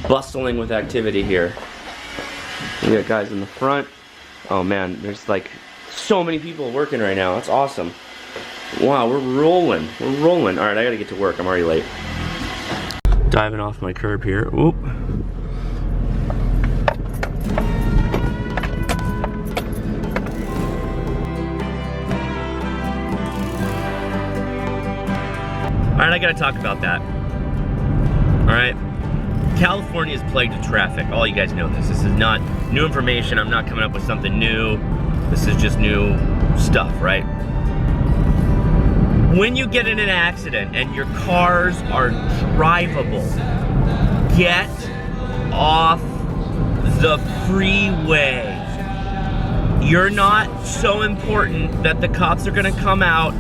bustling with activity here. We got guys in the front. Oh man, there's like so many people working right now. That's awesome. Wow, we're rolling. We're rolling. All right, I gotta get to work. I'm already late. Diving off my curb here. Oop. All right, I gotta talk about that. All right, California is plagued with traffic. All you guys know this. This is not new information. I'm not coming up with something new. This is just new stuff, right? When you get in an accident and your cars are drivable, get off the freeway. You're not so important that the cops are gonna come out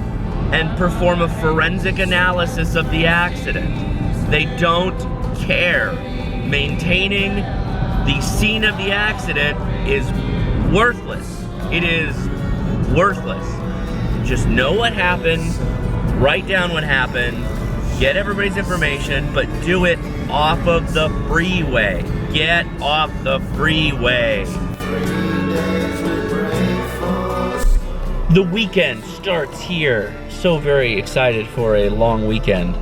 and perform a forensic analysis of the accident. They don't care. Maintaining the scene of the accident is worthless. It is worthless. Just know what happened, write down what happened, get everybody's information, but do it off of the freeway. Get off the freeway. The weekend starts here. So very excited for a long weekend.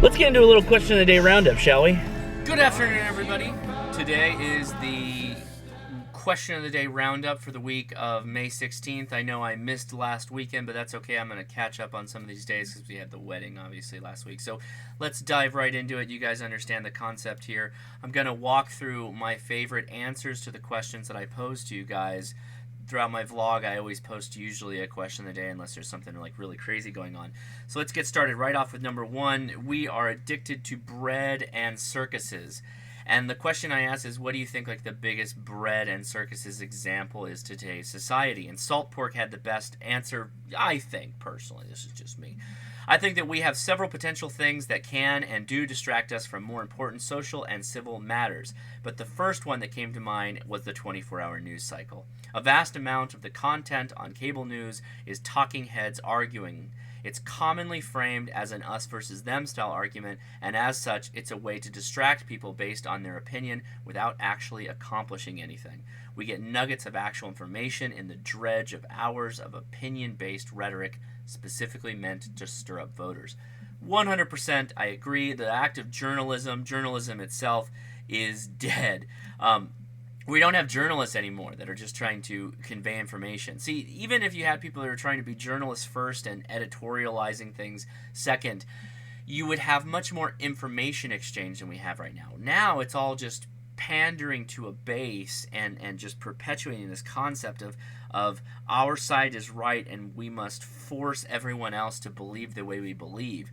Let's get into a little question of the day roundup, shall we? Good afternoon, everybody. Today is the question of the day roundup for the week of May 16th. I know I missed last weekend, but that's okay. I'm going to catch up on some of these days because we had the wedding, obviously, last week. So let's dive right into it. You guys understand the concept here. I'm going to walk through my favorite answers to the questions that I pose to you guys. Throughout my vlog, I always post usually a question of the day unless there's something like really crazy going on. So let's get started right off with number one. We are addicted to bread and circuses. And the question I ask is, what do you think like the biggest bread and circuses example is to today's society? And salt pork had the best answer, I think, personally. This is just me. I think that we have several potential things that can and do distract us from more important social and civil matters. But the first one that came to mind was the 24-hour news cycle. A vast amount of the content on cable news is talking heads arguing. It's commonly framed as an us versus them style argument, and as such, it's a way to distract people based on their opinion without actually accomplishing anything. We get nuggets of actual information in the dredge of hours of opinion-based rhetoric specifically meant to stir up voters. 100% I agree. The act of journalism itself is dead. We don't have journalists anymore that are just trying to convey information. See, even if you had people that are trying to be journalists first and editorializing things second, you would have much more information exchange than we have right now. Now it's all just pandering to a base and just perpetuating this concept of our side is right and we must force everyone else to believe the way we believe.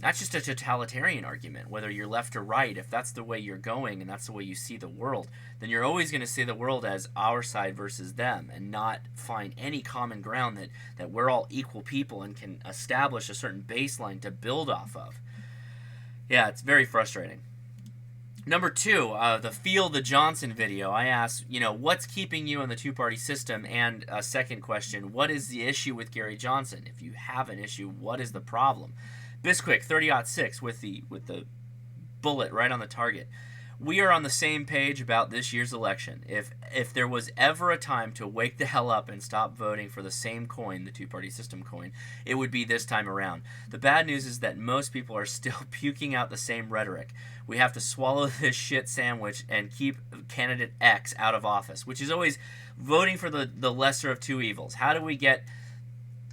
That's just a totalitarian argument, whether you're left or right. If that's the way you're going and that's the way you see the world, then you're always going to see the world as our side versus them and not find any common ground that we're all equal people and can establish a certain baseline to build off of. Yeah, it's very frustrating. Number two, the Feel the Johnson video. I asked, what's keeping you in the two-party system? And a second question, what is the issue with Gary Johnson? If you have an issue, what is the problem? Bisquick 30-06 with the bullet right on the target. We are on the same page about this year's election. If there was ever a time to wake the hell up and stop voting for the same coin, the two-party system coin, it would be this time around. The bad news is that most people are still puking out the same rhetoric. We have to swallow this shit sandwich and keep candidate X out of office, which is always voting for the lesser of two evils. How do we get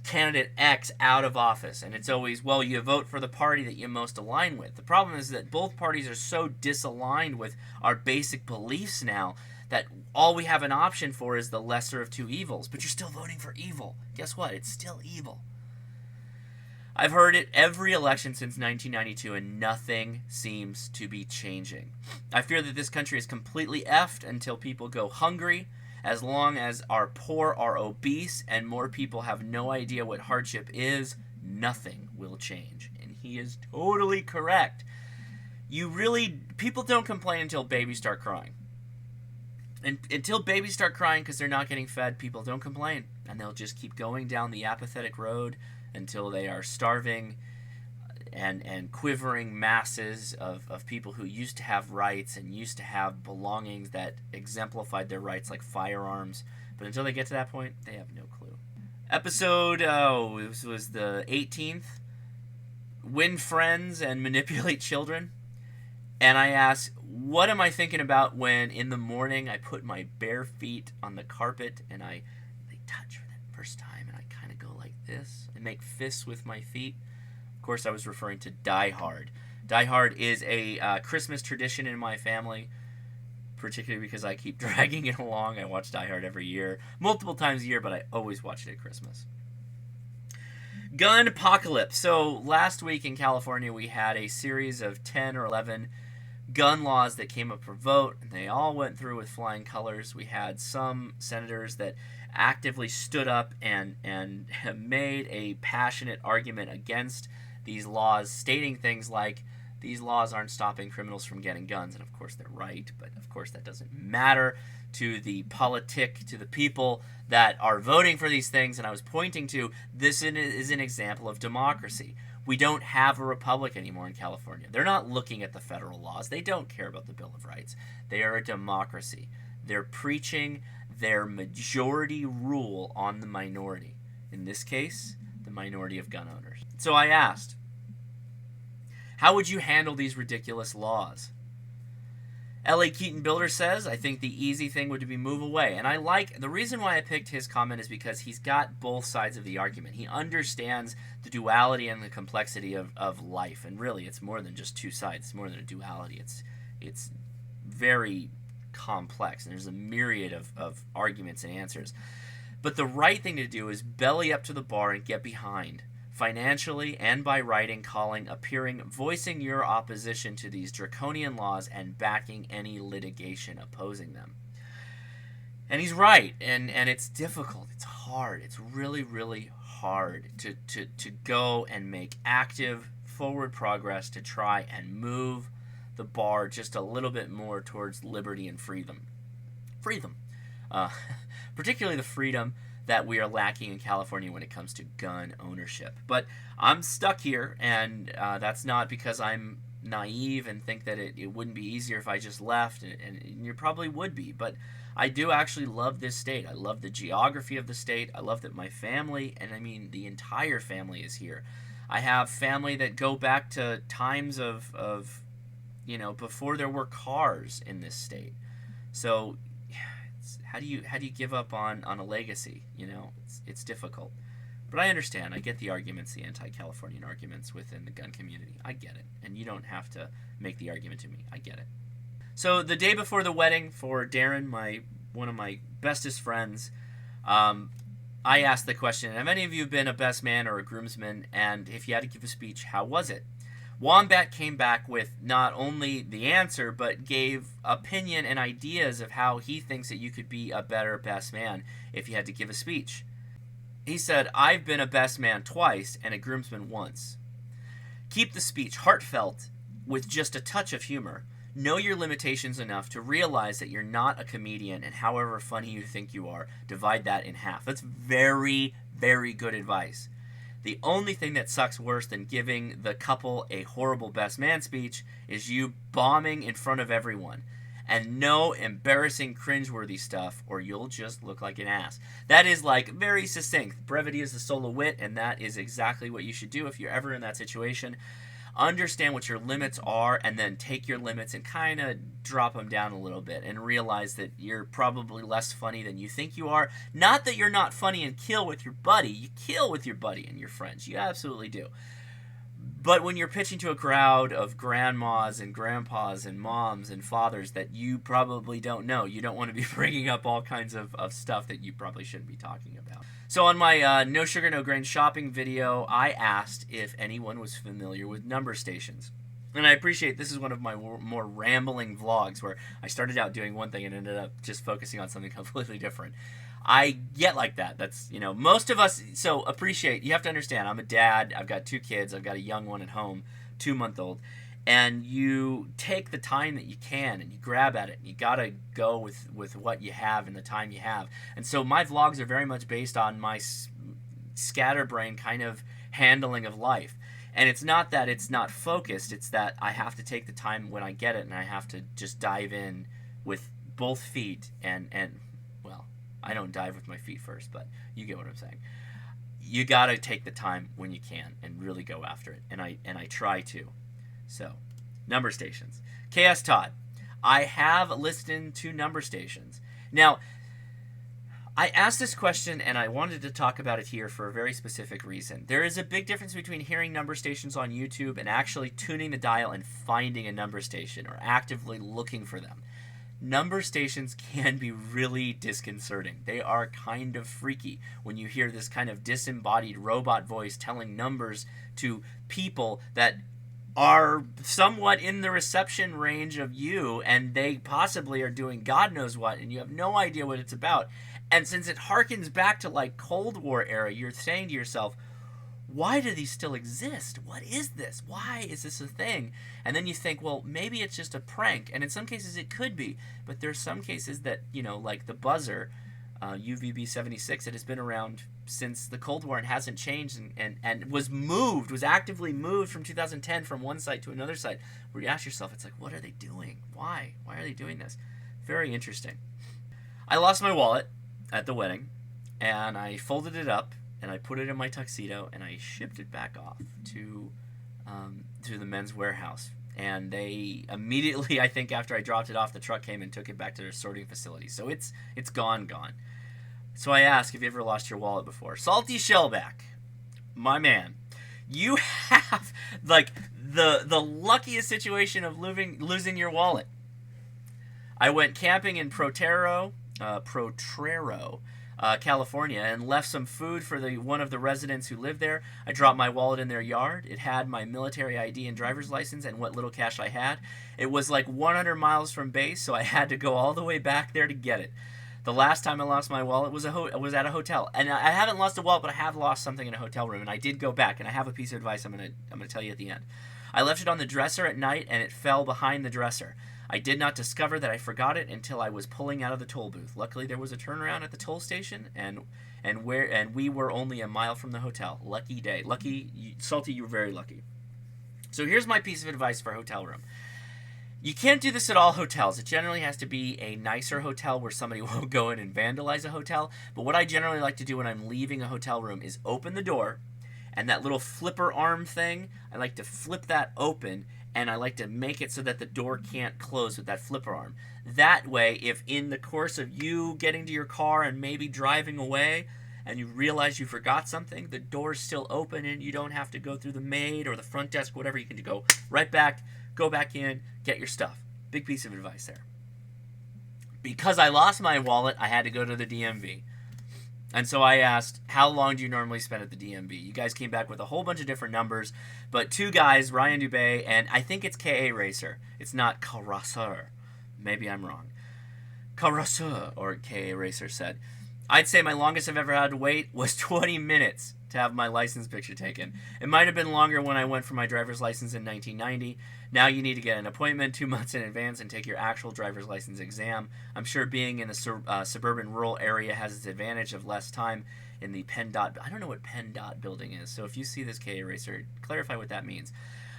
candidate X out of office? And it's always, well, you vote for the party that you most align with. The problem is that both parties are so disaligned with our basic beliefs now that all we have an option for is the lesser of two evils. But you're still voting for evil. Guess what? It's still evil. I've heard it every election since 1992, and nothing seems to be changing. I fear that this country is completely effed until people go hungry. As long as our poor are obese and more people have no idea what hardship is, nothing will change. And he is totally correct. People don't complain until babies start crying. And until babies start crying because they're not getting fed, people don't complain. And they'll just keep going down the apathetic road until they are starving and quivering masses of people who used to have rights and used to have belongings that exemplified their rights, like firearms. But until they get to that point, they have no clue. Episode, this was the 18th, Win Friends and Manipulate Children. And I asked, what am I thinking about when in the morning I put my bare feet on the carpet and they touch for the first time and I kind of go like this and make fists with my feet? Of course, I was referring to Die Hard. Die Hard is a Christmas tradition in my family, particularly because I keep dragging it along. I watch Die Hard every year, multiple times a year, but I always watch it at Christmas. Gun apocalypse. So last week in California, we had a series of 10 or 11 gun laws that came up for vote, and they all went through with flying colors. We had some senators that actively stood up and made a passionate argument against these laws, stating things like, these laws aren't stopping criminals from getting guns. And of course they're right, but of course that doesn't matter to the to the people that are voting for these things. And I was pointing to, this is an example of democracy. We don't have a republic anymore in California. They're not looking at the federal laws. They don't care about the Bill of Rights. They are a democracy. They're preaching their majority rule on the minority. In this case, the minority of gun owners. So I asked, how would you handle these ridiculous laws? L.A. Keaton Builder says, I think the easy thing would be move away. And I like, the reason why I picked his comment is because he's got both sides of the argument. He understands the duality and the complexity of life. And really, it's more than just two sides. It's more than a duality. It's very complex. And there's a myriad of arguments and answers. But the right thing to do is belly up to the bar and get behind, financially and by writing, calling, appearing, voicing your opposition to these draconian laws and backing any litigation opposing them. And he's right, and it's difficult, it's hard, it's really, really hard to go and make active forward progress to try and move the bar just a little bit more towards liberty and freedom. Particularly the freedom that we are lacking in California when it comes to gun ownership. But I'm stuck here, and that's not because I'm naive and think that it wouldn't be easier if I just left, and you probably would be, but I do actually love this state. I love the geography of the state. I love that my family, and I mean the entire family, is here. I have family that go back to times of before there were cars in this state. So how do you give up on a legacy? It's difficult. But I understand. I get the arguments, the anti-Californian arguments within the gun community. I get it. And you don't have to make the argument to me. I get it. So the day before the wedding for Darren, one of my bestest friends, I asked the question, have any of you been a best man or a groomsman? And if you had to give a speech, how was it? Wombat came back with not only the answer, but gave opinion and ideas of how he thinks that you could be a better best man if you had to give a speech. He said, I've been a best man twice and a groomsman once. Keep the speech heartfelt with just a touch of humor. Know your limitations enough to realize that you're not a comedian, and however funny you think you are, divide that in half. That's very, very good advice. The only thing that sucks worse than giving the couple a horrible best man speech is you bombing in front of everyone. And no embarrassing, cringeworthy stuff, or you'll just look like an ass. That is very succinct. Brevity is the soul of wit, and that is exactly what you should do if you're ever in that situation. Understand what your limits are, and then take your limits and kind of drop them down a little bit and realize that you're probably less funny than you think you are. Not that you're not funny and kill with your buddy. You kill with your buddy and your friends. You absolutely do. But when you're pitching to a crowd of grandmas and grandpas and moms and fathers that you probably don't know, you don't want to be bringing up all kinds of stuff that you probably shouldn't be talking about. So on my No Sugar, No Grain shopping video, I asked if anyone was familiar with number stations. And I appreciate this is one of my more rambling vlogs where I started out doing one thing and ended up just focusing on something completely different. I get like that. That's, most of us, so appreciate, you have to understand, I'm a dad, I've got 2 kids, I've got a young one at home, 2-month-old, and you take the time that you can and you grab at it, and you gotta go with what you have and the time you have. And so my vlogs are very much based on my scatterbrain kind of handling of life. And it's not that it's not focused, it's that I have to take the time when I get it, and I have to just dive in with both feet, and well, I don't dive with my feet first, but you get what I'm saying. You got to take the time when you can and really go after it, and I try to. So, number stations. KS Todd, I have listened to number stations. Now, I asked this question and I wanted to talk about it here for a very specific reason. There is a big difference between hearing number stations on YouTube and actually tuning the dial and finding a number station or actively looking for them. Number stations can be really disconcerting. They are kind of freaky when you hear this kind of disembodied robot voice telling numbers to people that are somewhat in the reception range of you, and they possibly are doing God knows what, and you have no idea what it's about. And since it harkens back to like Cold War era, you're saying to yourself, why do these still exist? What is this? Why is this a thing? And then you think, well, maybe it's just a prank. And in some cases it could be. But there's some cases that, like the buzzer, UVB-76, it has been around since the Cold War and hasn't changed, and was actively moved from 2010 from one site to another site, where you ask yourself, it's like, what are they doing? Why? Why are they doing this? Very interesting. I lost my wallet at the wedding, and I folded it up, and I put it in my tuxedo, and I shipped it back off to the men's warehouse. And they immediately, I think after I dropped it off, the truck came and took it back to their sorting facility. So it's gone. So I asked, have you ever lost your wallet before? Salty Shellback, my man, you have like the luckiest situation of losing your wallet. I went camping in Potrero, California, and left some food for one of the residents who lived there. I dropped my wallet in their yard. It had my military ID and driver's license and what little cash I had. It was like 100 miles from base, so I had to go all the way back there to get it. The last time I lost my wallet was at a hotel, and I haven't lost a wallet, but I have lost something in a hotel room, and I did go back. And I have a piece of advice I'm gonna tell you at the end. I left it on the dresser at night, and it fell behind the dresser. I did not discover that I forgot it until I was pulling out of the toll booth. Luckily, there was a turnaround at the toll station, and we were only a mile from the hotel. Lucky day. Salty, you were very lucky. So here's my piece of advice for a hotel room. You can't do this at all hotels. It generally has to be a nicer hotel where somebody won't go in and vandalize a hotel. But what I generally like to do when I'm leaving a hotel room is open the door, and that little flipper arm thing, I like to flip that open, and I like to make it so that the door can't close with that flipper arm. That way, if in the course of you getting to your car and maybe driving away, and you realize you forgot something, the door's still open and you don't have to go through the maid or the front desk, whatever. You can go right back, go back in, get your stuff. Big piece of advice there. Because I lost my wallet, I had to go to the DMV. And so I asked, how long do you normally spend at the DMV? You guys came back with a whole bunch of different numbers, but two guys, Ryan Dubé, and I think it's K.A. Racer. It's not Carasser. Maybe I'm wrong. Carasser, or K.A. Racer said. I'd say my longest I've ever had to wait was 20 minutes to have my license picture taken. It might have been longer when I went for my driver's license in 1990. Now you need to get an appointment 2 months in advance and take your actual driver's license exam. I'm sure being in a suburban rural area has its advantage of less time in the PennDOT. I don't know what PennDOT building is, so if you see this K Racer, clarify what that means.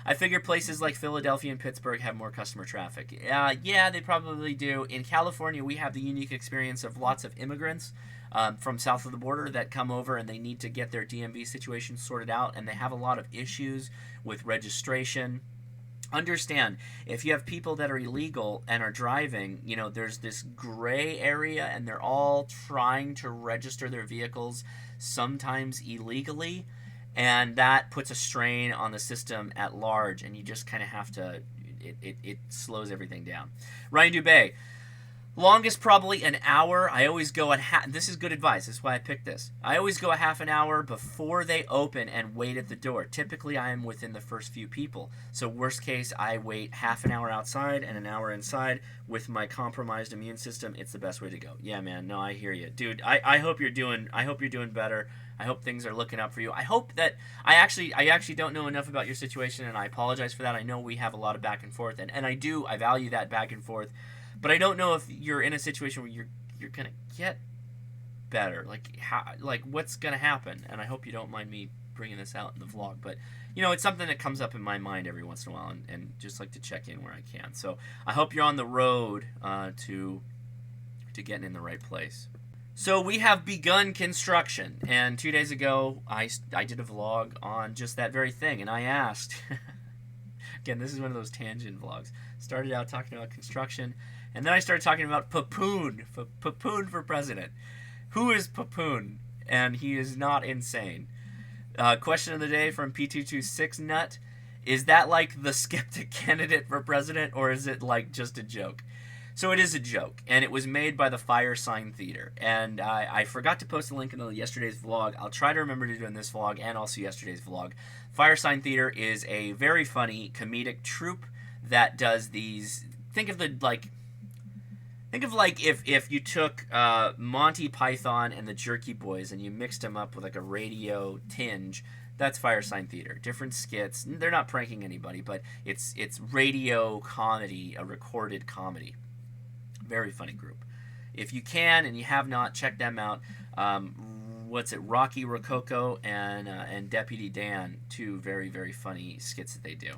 I figure places like Philadelphia and Pittsburgh have more customer traffic. Yeah, they probably do. In California, we have the unique experience of lots of immigrants from south of the border that come over and they need to get their DMV situation sorted out, and they have a lot of issues with registration. Understand, if you have people that are illegal and are driving, there's this gray area, and they're all trying to register their vehicles, sometimes illegally, and that puts a strain on the system at large, and you just kind of have to, it slows everything down. Ryan Dubé, longest probably an hour. I always go this is good advice, that's why I picked this. I always go a half an hour before they open and wait at the door. Typically I am within the first few people. So worst case, I wait half an hour outside and an hour inside. With my compromised immune system, it's the best way to go. Yeah, man, no, I hear you. Dude, I hope you're doing better. I hope things are looking up for you. I hope that I actually don't know enough about your situation, and I apologize for that. I know we have a lot of back and forth, and I value that back and forth. But I don't know if you're in a situation where you're gonna get better. Like what's gonna happen? And I hope you don't mind me bringing this out in the vlog, but you know, it's something that comes up in my mind every once in a while, and just like to check in where I can. So I hope you're on the road to getting in the right place. So we have begun construction, and 2 days ago I did a vlog on just that very thing, and I asked, again, this is one of those tangent vlogs, started out talking about construction, and then I started talking about Papoon for president. Who is Papoon? And he is not insane. Question of the day from P226 Nut. Is that like the skeptic candidate for president, or is it like just a joke? So it is a joke, and it was made by the Fire Sign Theater. And I forgot to post a link in yesterday's vlog. I'll try to remember to do in this vlog and also yesterday's vlog. Fire Sign Theater is a very funny comedic troupe that does these. Think of like if you took Monty Python and the Jerky Boys and you mixed them up with like a radio tinge. That's Fire Sign Theater. Different skits. They're not pranking anybody, but it's radio comedy, a recorded comedy. Very funny group. If you can and you have not, check them out. Rocky Rococo and Deputy Dan, two very, very funny skits that they do.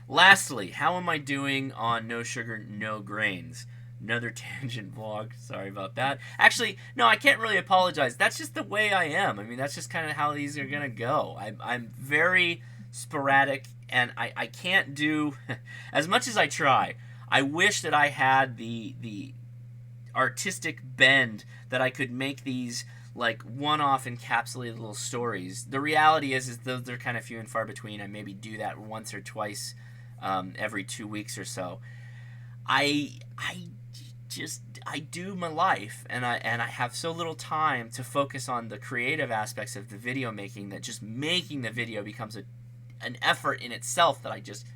Lastly, how am I doing on No Sugar, No Grains? Another tangent vlog. Sorry about that. Actually, no, I can't really apologize. That's just the way I am. I mean, that's just kind of how these are going to go. I'm very sporadic, and I can't do as much as I try. I wish that I had the artistic bend that I could make these like one-off encapsulated little stories. The reality is those are kind of few and far between. I maybe do that once or twice every 2 weeks or so. I do my life, and I have so little time to focus on the creative aspects of the video making that just making the video becomes an effort in itself that I just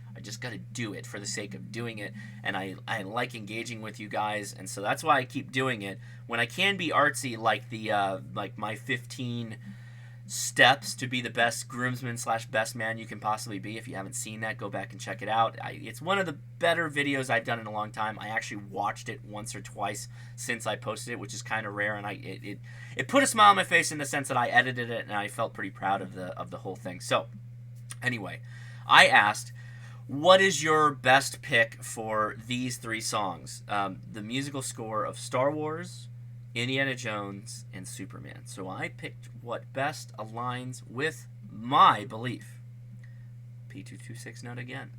got to do it for the sake of doing it, and I like engaging with you guys, and so that's why I keep doing it. When I can be artsy, like like my 15 steps to be the best groomsman / best man you can possibly be. If you haven't seen that, go back and check it out. It's one of the better videos I've done in a long time. I actually watched it once or twice since I posted it, which is kind of rare, and it put a smile on my face in the sense that I edited it and I felt pretty proud of the whole thing. So anyway, I asked, what is your best pick for these 3 songs? The musical score of Star Wars, Indiana Jones, and Superman. So I picked what best aligns with my belief. P226 Note again.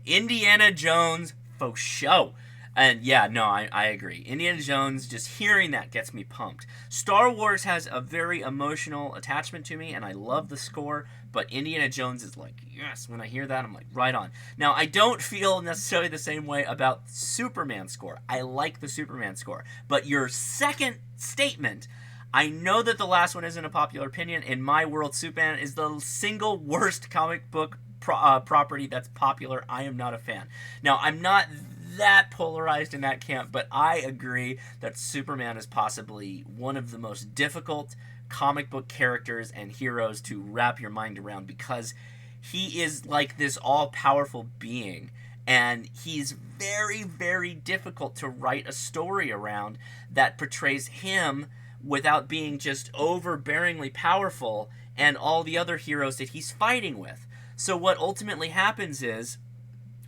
Indiana Jones for show. And yeah, no, I agree. Indiana Jones, just hearing that gets me pumped. Star Wars has a very emotional attachment to me, and I love the score, but Indiana Jones is like, yes, when I hear that, I'm like, right on. Now, I don't feel necessarily the same way about Superman score. I like the Superman score. But your second statement, I know that the last one isn't a popular opinion. In my world, Superman is the single worst comic book property that's popular. I am not a fan. Now, I'm not that polarized in that camp, but I agree that Superman is possibly one of the most difficult comic book characters and heroes to wrap your mind around, because he is like this all-powerful being, and he's very, very difficult to write a story around that portrays him without being just overbearingly powerful and all the other heroes that he's fighting with. So what ultimately happens is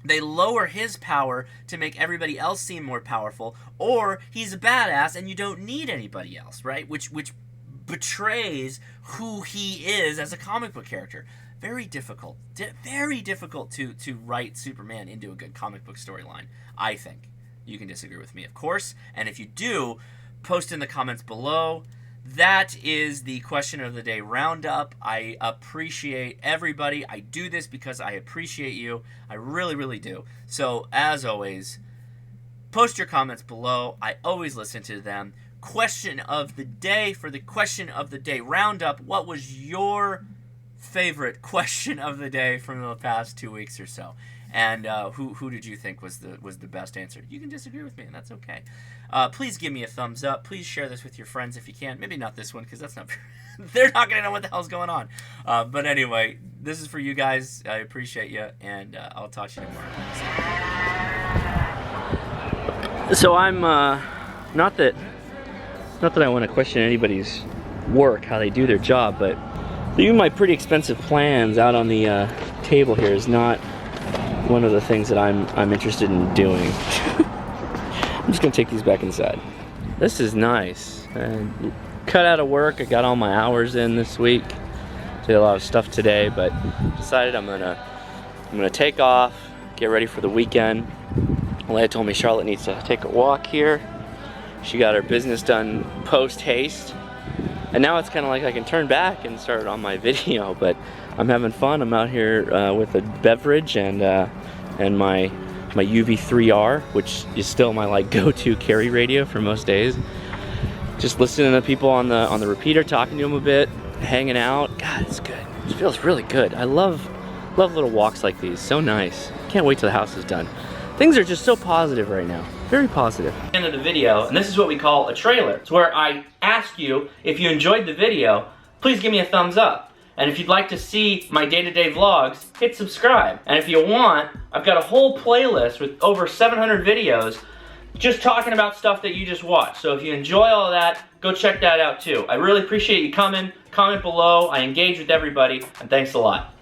they lower his power to make everybody else seem more powerful, or he's a badass and you don't need anybody else, right? Which betrays who he is as a comic book character. Very difficult. Very difficult to write Superman into a good comic book storyline, I think. You can disagree with me, of course, and if you do, post in the comments below. That is the question of the day roundup. I appreciate everybody. I do this because I appreciate you. I really, really do. So, as always, post your comments below. I always listen to them. Question of the day for the question of the day roundup. What was your favorite question of the day from the past 2 weeks or so? And who did you think was the best answer? You can disagree with me, and that's okay. Please give me a thumbs up. Please share this with your friends if you can. Maybe not this one, because that's not... they're not going to know what the hell's going on. But anyway, this is for you guys. I appreciate you, and I'll talk to you tomorrow. So I'm... not that I want to question anybody's work, how they do their job, but Leaving my pretty expensive plans out on the table here is not one of the things that I'm interested in doing. I'm just gonna take these back inside. This is nice. Cut out of work. I got all my hours in this week. Did a lot of stuff today, but decided I'm gonna take off, get ready for the weekend. Leia told me Charlotte needs to take a walk here. She got her business done post haste, and now it's kind of like I can turn back and start on my video. But I'm having fun. I'm out here with a beverage and my UV3R, which is still my like go-to carry radio for most days. Just listening to people on the repeater, talking to them a bit, hanging out. God, it's good. It feels really good. I love little walks like these. So nice. Can't wait till the house is done. Things are just so positive right now. Very positive. End of the video, and this is what we call a trailer. It's where I ask you, if you enjoyed the video, please give me a thumbs up. And if you'd like to see my day-to-day vlogs, hit subscribe. And if you want, I've got a whole playlist with over 700 videos just talking about stuff that you just watched. So if you enjoy all of that, go check that out too. I really appreciate you coming. Comment below. I engage with everybody, and thanks a lot.